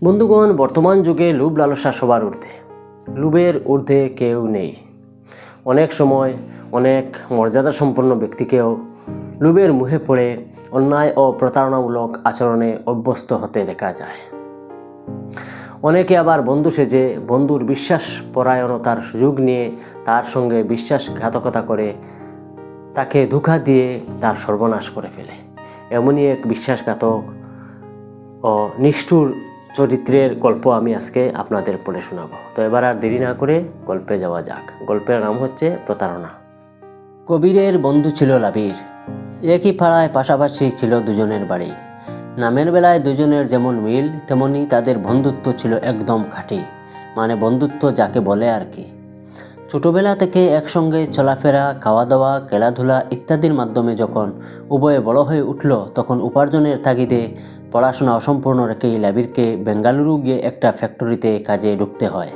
বন্ধুগণ, বর্তমান যুগে লোভ লালসা সবার ঊর্ধ্বে। লোভের ঊর্ধ্বে কেউ নেই। অনেক সময় অনেক মর্যাদা সম্পন্ন ব্যক্তিকেও লোভের মুখে পড়ে অন্যায় ও প্রতারণামূলক আচরণে অভ্যস্ত হতে দেখা যায়। অনেকে আবার বন্ধু সেজে বন্ধুর বিশ্বাস পরায়ণতার সুযোগ নিয়ে তার সঙ্গে বিশ্বাসঘাতকতা করে তাকে ধোঁকা দিয়ে তার সর্বনাশ করে ফেলে। এমনই এক বিশ্বাসঘাতক ও নিষ্ঠুর চরিত্রের গল্প আমি আজকে আপনাদের পড়ে শোনাবো। তো এবার আর দেরি না করে গল্পে যাওয়া যাক। গল্পের নাম হচ্ছে প্রতারণা। কবিরের বন্ধু ছিল লাবির। একই পাড়ায় পাশাপাশি ছিল দুজনের বাড়ি। নামের বেলায় দুজনের যেমন মিল, তেমনি তাদের বন্ধুত্ব ছিল একদম খাঁটি, মানে বন্ধুত্ব যাকে বলে আর কি। ছোটোবেলা থেকে একসঙ্গে চলাফেরা, খাওয়া দাওয়া, খেলাধুলা ইত্যাদির মাধ্যমে যখন উভয়ে বড় হয়ে উঠল, তখন উপার্জনের তাগিদে পড়াশোনা অসম্পূর্ণ রেখেই লাবিরকে বেঙ্গালুরু গিয়ে একটা ফ্যাক্টরিতে কাজে ঢুকতে হয়।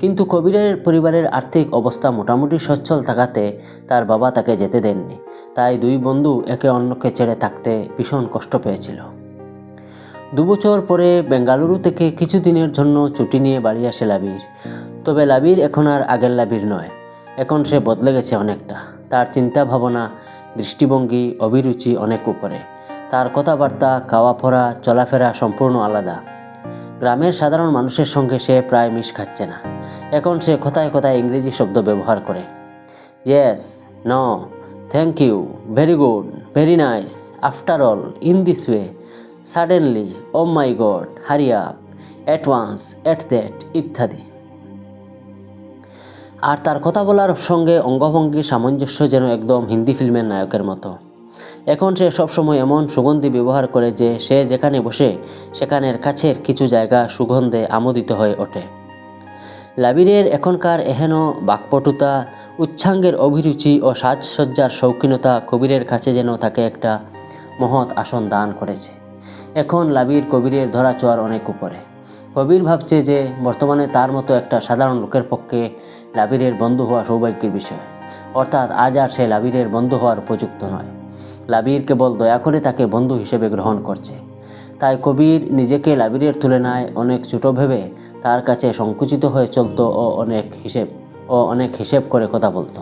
কিন্তু কবিরের পরিবারের আর্থিক অবস্থা মোটামুটি সচ্ছল থাকাতে তার বাবা তাকে যেতে দেননি। তাই দুই বন্ধু একে অন্যকে ছেড়ে থাকতে ভীষণ কষ্ট পেয়েছিল। 2 বছর পরে বেঙ্গালুরু থেকে কিছুদিনের জন্য ছুটি নিয়ে বাড়ি আসে লাবির। তবে লাবির এখন আর আগের লাবির নয়। এখন সে বদলে গেছে অনেকটা। তার চিন্তা ভাবনা, দৃষ্টিভঙ্গি, অভিরুচি অনেক উপরে। তার কথাবার্তা, খাওয়া পড়া, চলাফেরা সম্পূর্ণ আলাদা। গ্রামের সাধারণ মানুষের সঙ্গে সে প্রায় মিশ খাচ্ছে না। এখন সে কথায় কথায় ইংরেজি শব্দ ব্যবহার করে। Yes, no, thank you, very good, very nice, after all, in this way, suddenly, oh my God, hurry up, at once, at that ইত্যাদি। আর তার কথা বলার সঙ্গে অঙ্গভঙ্গির সামঞ্জস্য যেন একদম হিন্দি ফিল্মের নায়কের মতো। এখন সে সবসময় এমন সুগন্ধি ব্যবহার করে যে সে যেখানে বসে সেখানের কাছের কিছু জায়গা সুগন্ধে আমোদিত হয়ে ওঠে। লাবিরের এখনকার এহেন বাকপটুতা, উচ্ছ্বাঙ্গের অভিরুচি ও সাজসজ্জার শৌখিনতা কবিরের কাছে যেন তাকে একটা মহৎ আসন দান করেছে। এখন লাবির কবিরের ধরাছোঁয়ার অনেক উপরে। কবির ভাবছে যে বর্তমানে তার মতো একটা সাধারণ লোকের পক্ষে লাবিরের বন্ধু হওয়া সৌভাগ্যের বিষয়। অর্থাৎ আজ আর সে লাবিরের বন্ধু হওয়ার উপযুক্ত নয়। লাবির কেবল দয়া করে তাকে বন্ধু হিসেবে গ্রহণ করছে। তাই কবির নিজেকে লাবিরের তুলনায় অনেক ছোট ভেবে তার কাছে সংকুচিত হয়ে চলত ও অনেক হিসেব করে কথা বলত।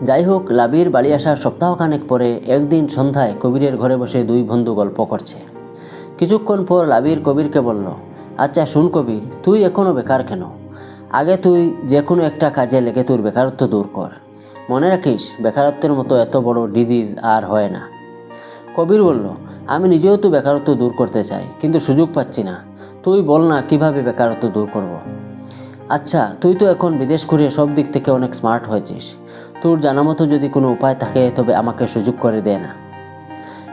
যাই হোক, লাবির বাড়ি আসার সপ্তাহখানেক পরে একদিন সন্ধ্যায় কবিরের ঘরে বসে দুই বন্ধু গল্প করছে। কিছুক্ষণ পর লাবির কবিরকে বলল, আচ্ছা শুন কবির, তুই এখনও বেকার কেন? আগে তুই যে কোনো একটা কাজে লেগে তোর বেকারত্ব দূর কর। মনে রাখিস, বেকারত্বের মতো এত বড় ডিজিজ আর হয় না। কবির বলল, আমি নিজেও তো বেকারত্ব দূর করতে চাই, কিন্তু সুযোগ পাচ্ছি না। তুই বল না কিভাবে বেকারত্ব দূর করব। আচ্ছা, তুই তো এখন বিদেশ ঘুরে সব দিক থেকে অনেক স্মার্ট হয়েছিস। তোর জানা মতো যদি কোনো উপায় থাকে তবে আমাকে সুযোগ করে দে না।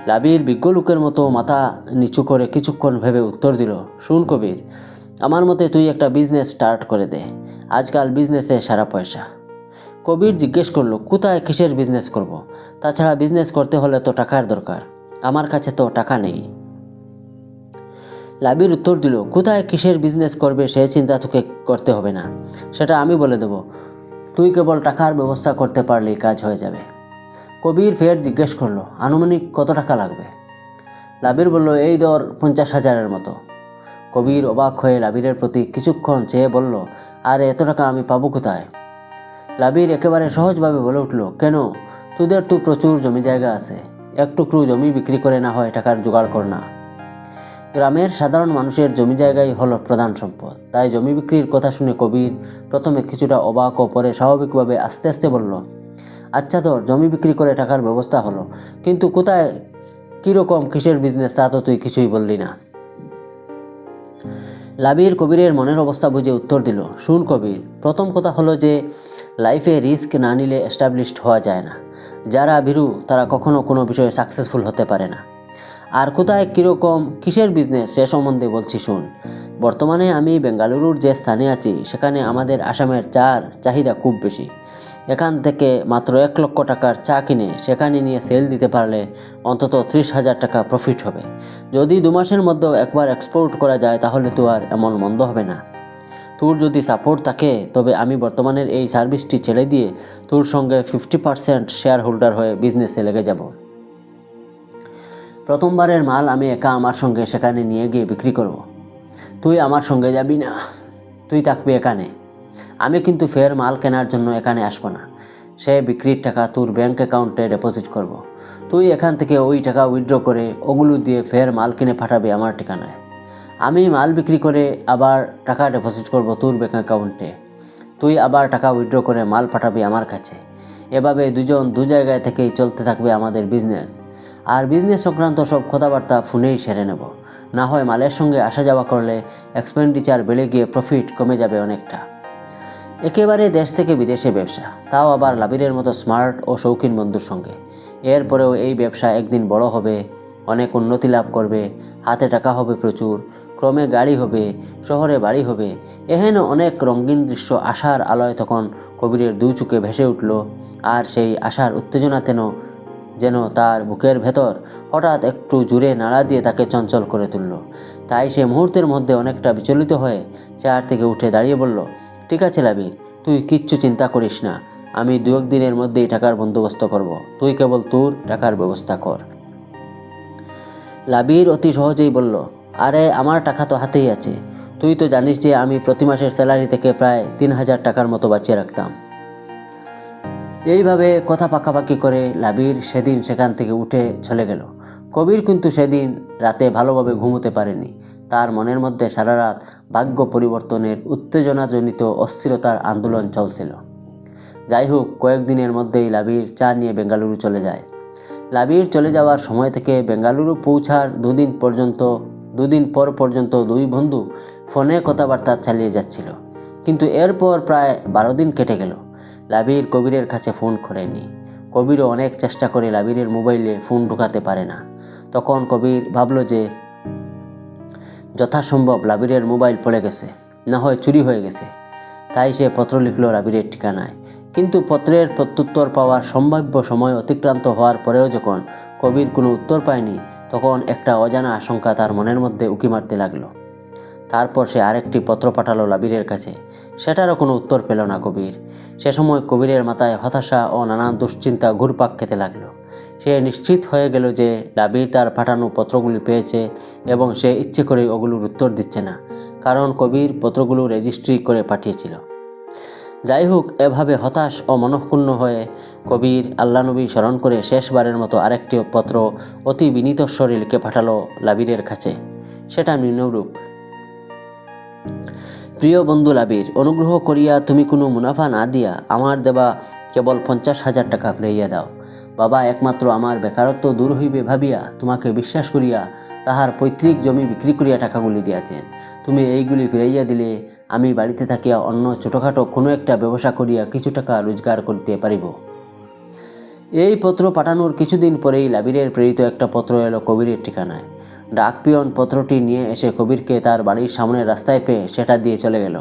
লাবির বিজ্ঞ লোকের মতো মাথা নিচু করে কিছুক্ষণ ভেবে উত্তর দিল, শুন কবির, আমার মতে তুই একটা বিজনেস স্টার্ট করে দে। আজকাল বিজনেসে সারা পয়সা। কবির জিজ্ঞেস করলো, কোথায় কিসের বিজনেস করব? তাছাড়া বিজনেস করতে হলে তো টাকার দরকার। আমার কাছে তো টাকা নেই। লাবির উত্তর দিল, কোথায় কিসের বিজনেস করবে সে চিন্তা তোকে করতে হবে না, সেটা আমি বলে দেব। তুই কেবল টাকার ব্যবস্থা করতে পারলেই কাজ হয়ে যাবে। কবির ফের জিজ্ঞেস করলো, আনুমানিক কত টাকা লাগবে? লাবির বলল, এই ধর 50,000-এর মতো। কবির অবাক হয়ে লাবিরের প্রতি কিছুক্ষণ চেয়ে বলল, আরে এত টাকা আমি পাবো কোথায়? লাবির একেবারে সহজভাবে বলে উঠল, কেন, তোদের তো প্রচুর জমি জায়গা আছে। এক টুকরো জমি বিক্রি করে না হয় টাকার জোগাড় কর না। গ্রামের সাধারণ মানুষের জমি জায়গাই হলো প্রধান সম্পদ। তাই জমি বিক্রির কথা শুনে কবির প্রথমে কিছুটা অবাক ও পরে স্বাভাবিকভাবে আস্তে আস্তে বলল, আচ্ছা ধর জমি বিক্রি করে টাকার ব্যবস্থা হলো, কিন্তু কোথায়, কীরকম, কিসের বিজনেস তা তো তুই কিছুই বললি না। লাবির কবিরের মনের অবস্থা বুঝে উত্তর দিল, শুন কবির, প্রথম কথা হলো যে লাইফে রিস্ক না নিলে এস্টাবলিশড হওয়া যায় না। যারা ভীরু তারা কখনো কোনো বিষয়ে সাকসেসফুল হতে পারে না। আর কোথায়, কীরকম, কিসের বিজনেস সে সম্বন্ধে বলছি শুন। বর্তমানে আমি বেঙ্গালুরুর যে স্থানে আছি সেখানে আমাদের আসামের চার চাহিদা খুব বেশি। এখান থেকে মাত্র 1 লক্ষ টাকার চা কিনে সেখানে নিয়ে সেল দিতে পারলে অন্তত 30,000 টাকা প্রফিট হবে। যদি 2 মাসের মধ্যে একবার এক্সপোর্ট করা যায় তাহলে তো আর এমন মন্দ হবে না। তোর যদি সাপোর্ট থাকে তবে আমি বর্তমানের এই সার্ভিসটি ছেড়ে দিয়ে তোর সঙ্গে 50% শেয়ার হোল্ডার হয়ে বিজনেসে লেগে যাব। প্রথমবারের মাল আমি একা আমার সঙ্গে সেখানে নিয়ে গিয়ে বিক্রি করব। তুই আমার সঙ্গে যাবি না, তুই থাকবি এখানে। আমি কিন্তু ফের মাল কেনার জন্য এখানে আসবো না। সে বিক্রির টাকা তোর ব্যাঙ্ক অ্যাকাউন্টে ডিপোজিট করব। তুই এখান থেকে ওই টাকা উইথড্র করে ওগুলো দিয়ে ফের মাল কিনে পাঠাবি আমার ঠিকানায়। আমি মাল বিক্রি করে আবার টাকা ডিপোজিট করব তোর ব্যাঙ্ক অ্যাকাউন্টে। তুই আবার টাকা উইথড্র করে মাল পাঠাবি আমার কাছে। এভাবে দুজন দু জায়গায় থেকেই চলতে থাকবে আমাদের বিজনেস। আর বিজনেস সংক্রান্ত সব কথাবার্তা ফোনেই সেরে নেব। না হয় মালের সঙ্গে আসা যাওয়া করলে এক্সপেন্ডিচার বেড়ে গিয়ে প্রফিট কমে যাবে অনেকটা। একেবারে দেশ থেকে বিদেশে ব্যবসা, তাও আবার লাবিরের মতো স্মার্ট ও শৌখিন বন্ধুর সঙ্গে। এরপরেও এই ব্যবসা একদিন বড় হবে, অনেক উন্নতি লাভ করবে, হাতে টাকা হবে প্রচুর, ক্রমে গাড়ি হবে, শহরে বাড়ি হবে। এহেন অনেক রঙিন দৃশ্য আশার আলোয় তখন কবিরের দু চোখে ভেসে উঠল। আর সেই আশার উত্তেজনা যেন তার বুকের ভেতর হঠাৎ একটু জুড়ে নাড়া দিয়ে তাকে চঞ্চল করে তুলল। তাই সে মুহূর্তের মধ্যে অনেকটা বিচলিত হয়ে চেয়ার থেকে উঠে দাঁড়িয়ে বলল, ঠিক আছে লাবির, তুই কিচ্ছু চিন্তা করিস না। আমি 2-1 দিনের মধ্যেই টাকার বন্দোবস্ত করব। তুই কেবল তোর টাকার ব্যবস্থা কর। লাবির অতি সহজেই বলল, আরে আমার টাকা তো হাতেই আছে। তুই তো জানিস যে আমি প্রতি মাসের স্যালারি থেকে প্রায় 3,000 টাকার মতো বাঁচিয়ে রাখতাম। এইভাবে কথা পাকাপাকি করে লাবির সেদিন সেখান থেকে উঠে চলে গেল। কবির কিন্তু সেদিন রাতে ভালোভাবে ঘুমোতে পারেনি। তার মনের মধ্যে সারা রাত ভাগ্য পরিবর্তনের উত্তেজনাজনিত অস্থিরতার আন্দোলন চলছিল। যাই হোক, কয়েকদিনের মধ্যেই লাবির চা নিয়ে বেঙ্গালুরু চলে যায়। লাবির চলে যাওয়ার সময় থেকে বেঙ্গালুরু পৌঁছার দুদিন পর পর্যন্ত দুই বন্ধু ফোনে কথাবার্তা চালিয়ে যাচ্ছিল। কিন্তু এরপর প্রায় 12 দিন কেটে গেল। লাবির কবিরের কাছে ফোন করেনি। কবিরও অনেক চেষ্টা করে লাবিরের মোবাইলে ফোন ঢুকাতে পারে না। তখন কবির ভাবল যে যথাসম্ভব লাবিরের মোবাইল পড়ে গেছে, না হয় চুরি হয়ে গেছে। তাই সে পত্র লিখল লাবিরের ঠিকানায়। কিন্তু পত্রের প্রত্যুত্তর পাওয়ার সম্ভাব্য সময় অতিক্রান্ত হওয়ার পরেও যখন কবির কোনো উত্তর পায়নি, তখন একটা অজানা আশঙ্কা তার মনের মধ্যে উকি মারতে লাগলো। তারপর সে আরেকটি পত্র পাঠালো লাবিরের কাছে। সেটারও কোনো উত্তর পেল না কবির। সে সময় কবিরের মাথায় হতাশা ও নানান দুশ্চিন্তা ঘুরপাক খেতে লাগলো। সে নিশ্চিত হয়ে গেল যে লাবির তার পাঠানো পত্রগুলি পেয়েছে এবং সে ইচ্ছে করে ওগুলোর উত্তর দিচ্ছে না, কারণ কবির পত্রগুলো রেজিস্ট্রি করে পাঠিয়েছিল। যাই হোক, এভাবে হতাশ ও মনঃক্ষুণ্ণ হয়ে কবির আল্লাহ নবী স্মরণ করে শেষবারের মতো আরেকটি পত্র অতি বিনীত স্বরে লিখে পাঠালো লাবিরের কাছে। সেটা নিম্নরূপ: প্রিয় বন্ধু লাবির, অনুগ্রহ করিয়া তুমি কোনো মুনাফা না দিয়া আমার দেবা কেবল 50,000 টাকা ফিরাইয়া দাও। বাবা একমাত্র আমার বেকারত্ব দূর হইবে ভাবিয়া তোমাকে বিশ্বাস করিয়া তাহার পৈতৃক জমি বিক্রি করিয়া টাকাগুলি দিয়াছেন। তুমি এইগুলি ফিরাইয়া দিলে আমি বাড়িতে থাকিয়া অন্য ছোটোখাটো কোনো একটা ব্যবসা করিয়া কিছু টাকা রোজগার করিতে পারিব। এই পত্র পাঠানোর কিছুদিন পরেই লাবিরের প্রেরিত একটা পত্র এলো কবিরের ঠিকানায়। ডাকপিয়ন পত্রটি নিয়ে এসে কবিরকে তার বাড়ির সামনের রাস্তায় পেয়ে সেটা দিয়ে চলে গেল।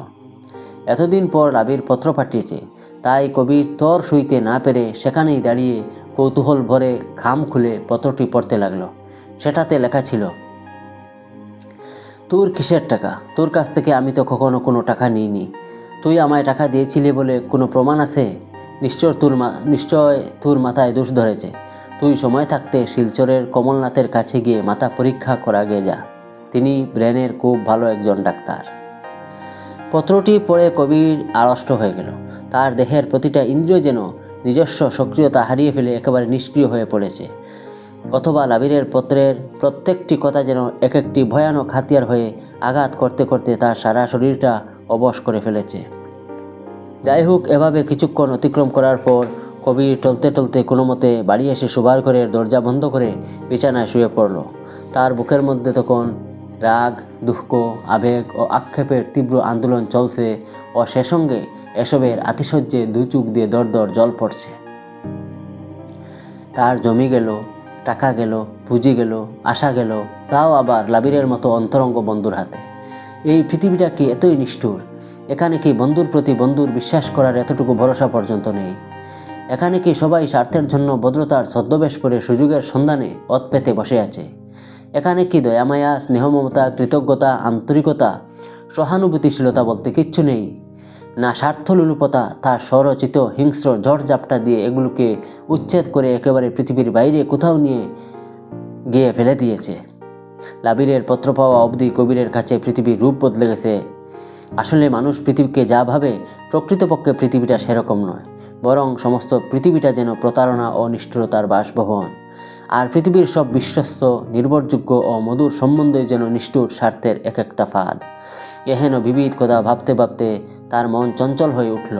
এতদিন পর লাবির পত্র পাঠিয়েছে, তাই কবির তর সইতে না পেরে সেখানেই দাঁড়িয়ে কৌতূহল ভরে খাম খুলে পত্রটি পড়তে লাগলো। সেটাতে লেখা ছিল, তোর কিসের টাকা? তোর কাছ থেকে আমি তো কখনো কোনো টাকা নিইনি। তুই আমায় টাকা দিয়েছিলি বলে কোনো প্রমাণ আছে? নিশ্চয় তোর মাথায় দোষ ধরেছে। তুই সময় থাকতে শিলচরের কমলনাথের কাছে গিয়ে মাথা পরীক্ষা করা গে যা। তিনি ব্রেনের খুব ভালো একজন ডাক্তার। পত্রটি পড়ে কবির আড়ষ্ট হয়ে গেল। তার দেহের প্রতিটা ইন্দ্রিয় যেন নিজস্ব সক্রিয়তা হারিয়ে ফেলে একেবারে নিষ্ক্রিয় হয়ে পড়েছে। অথবা লাবিরের পত্রের প্রত্যেকটি কথা যেন এক একটি ভয়ানক হাতিয়ার হয়ে আঘাত করতে করতে তার সারা শরীরটা অবশ করে ফেলেছে। যাই হোক, এভাবে কিছুক্ষণ অতিক্রম করার পর কবির টলতে টলতে কোনো মতে বাড়ি এসে শোবার ঘরের দরজা বন্ধ করে বিছানায় শুয়ে পড়ল। তার বুকের মধ্যে তখন রাগ, দুঃখ, আবেগ ও আক্ষেপের তীব্র আন্দোলন চলছে ও সে সঙ্গে এসবের আতিশয্যে দু চোখ দিয়ে দর দর জল পড়ছে। তার জমি গেল, টাকা গেল, পুঁজি গেল, আশা গেল, তাও আবার লাবিরের মতো অন্তরঙ্গ বন্ধুর হাতে। এই পৃথিবীটা কি এতই নিষ্ঠুর? এখানে কি বন্ধুর প্রতি বন্ধুর বিশ্বাস করার এতটুকু ভরসা পর্যন্ত নেই? এখানে কি সবাই স্বার্থের জন্য ভদ্রতার ছদ্মবেশ পরে সুযোগের সন্ধানে অত পেতে বসে আছে? এখানে কি দয়ামায়া, স্নেহমমতা, কৃতজ্ঞতা, আন্তরিকতা, সহানুভূতিশীলতা বলতে কিচ্ছু নেই? না স্বার্থলোলুপতা তার স্বরচিত হিংস্র ঝড়ঝাপটা দিয়ে এগুলোকে উচ্ছেদ করে একেবারে পৃথিবীর বাইরে কোথাও নিয়ে গিয়ে ফেলে দিয়েছে। লাবিরের পত্র পাওয়া অবধি কবিরের কাছে পৃথিবীর রূপ বদলে গেছে। আসলে মানুষ পৃথিবীকে যা ভাবে, প্রকৃতপক্ষে পৃথিবীটা সেরকম নয়, বরং সমস্ত পৃথিবীটা যেন প্রতারণা ও নিষ্ঠুরতার বাসভবন। আর পৃথিবীর সব বিশ্বস্ত, নির্ভরযোগ্য ও মধুর সম্বন্ধই যেন নিষ্ঠুর স্বার্থের এক একটা ফাঁদ। এহেন বিবিধ কথা ভাবতে ভাবতে তার মন চঞ্চল হয়ে উঠল।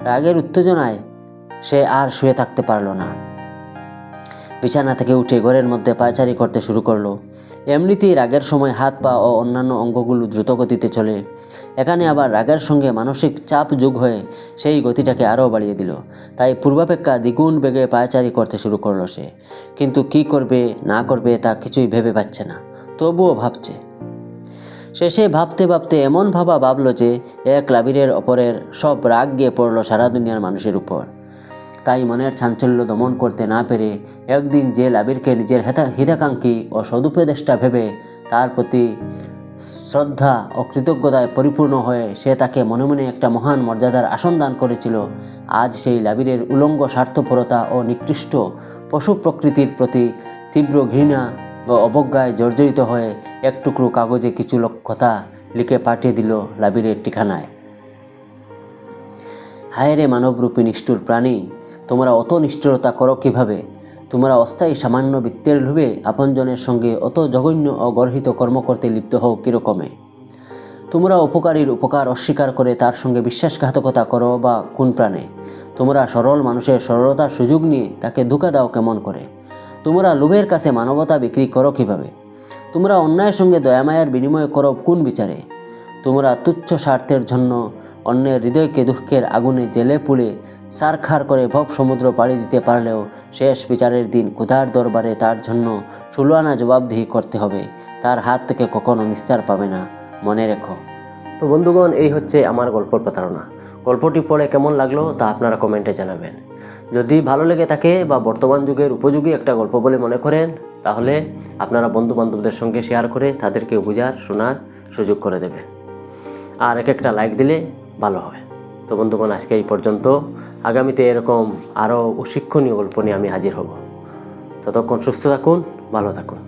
রাগের উত্তেজনায় সে আর শুয়ে থাকতে পারল না। বিছানা থেকে উঠে ঘরের মধ্যে পায়চারি করতে শুরু করলো। এমনিতেই রাগের সময় হাত পা ও অন্যান্য অঙ্গগুলো দ্রুতগতিতে চলে। এখানে আবার রাগের সঙ্গে মানসিক চাপ যোগ হয়ে সেই গতিটাকে আরও বাড়িয়ে দিল। তাই পূর্বাপেক্ষা দ্বিগুণ বেগে পায়চারি করতে শুরু করলো সে। কিন্তু কি করবে না করবে তা কিছুই ভেবে পাচ্ছে না, তবুও ভাবছে। শেষে ভাবতে ভাবতে এমন ভাবলো যে এক লাবিরের অপরের সব রাগ গিয়ে পড়ল সারা দুনিয়ার মানুষের উপর। তাই মনের চাঞ্চল্য দমন করতে না পেরে একদিন যে লাবিরকে নিজের হিতাকাঙ্ক্ষী ও সদুপদেষ্টা ভেবে তার প্রতি শ্রদ্ধা ও কৃতজ্ঞতায় পরিপূর্ণ হয়ে সে তাকে মনে মনে একটা মহান মর্যাদার আসন দান করেছিল, আজ সেই লাবিরের উলঙ্গ স্বার্থপরতা ও নিকৃষ্ট পশু প্রকৃতির প্রতি তীব্র ঘৃণা ও অবজ্ঞায় জর্জরিত হয়ে এক টুকরো কাগজে কিছু কথা লিখে পাঠিয়ে দিল লাবিরের ঠিকানায়। হায় রে মানবরূপী নিষ্ঠুর প্রাণী, তোমরা অত নিষ্ঠুরতা করো কিভাবে? তোমরা অস্থায়ী সামান্য বৃত্তের লোভে আপনজনের সঙ্গে অত জঘন্য ও গর্হিত কর্ম করতে লিপ্ত হও কিরকমে? তোমরা উপকারীর উপকার অস্বীকার করে তার সঙ্গে বিশ্বাসঘাতকতা করো বা কোন প্রাণে? তোমরা সরল মানুষের সরলতার সুযোগ নিয়ে তাকে ধোঁকা দাও কেমন করে? তোমরা লোভের কাছে মানবতা বিক্রি করো কিভাবে? তোমরা অন্যায়ের সঙ্গে দয়ামায়ার বিনিময় করো কোন বিচারে? তোমরা তুচ্ছ স্বার্থের জন্য অন্যের হৃদয়কে দুঃখের আগুনে জেলে পুড়ে সারখার করে ভব সমুদ্র পাড়ি দিতে পারলেও শেষ বিচারের দিন খোদার দরবারে তার জন্য 16 আনা জবাবদিহি করতে হবে। তার হাত থেকে কখনো নিস্তার পাবে না, মনে রেখো। তো বন্ধুগণ, এই হচ্ছে আমার গল্পর প্রতারণা। গল্পটি পড়ে কেমন লাগলো তা আপনারা কমেন্টে জানাবেন। যদি ভালো লেগে থাকে বা বর্তমান যুগের উপযোগী একটা গল্প বলে মনে করেন, তাহলে আপনারা বন্ধু বান্ধবদের সঙ্গে শেয়ার করে তাদেরকে বোঝার শোনার সুযোগ করে দেবেন। আর একটা লাইক দিলে ভালো হয়। তো বন্ধুগণ, আজকে এই পর্যন্ত। আগামীতে এরকম আরও শিক্ষণীয় গল্প নিয়ে আমি হাজির হব। ততক্ষণ সুস্থ থাকুন, ভালো থাকুন।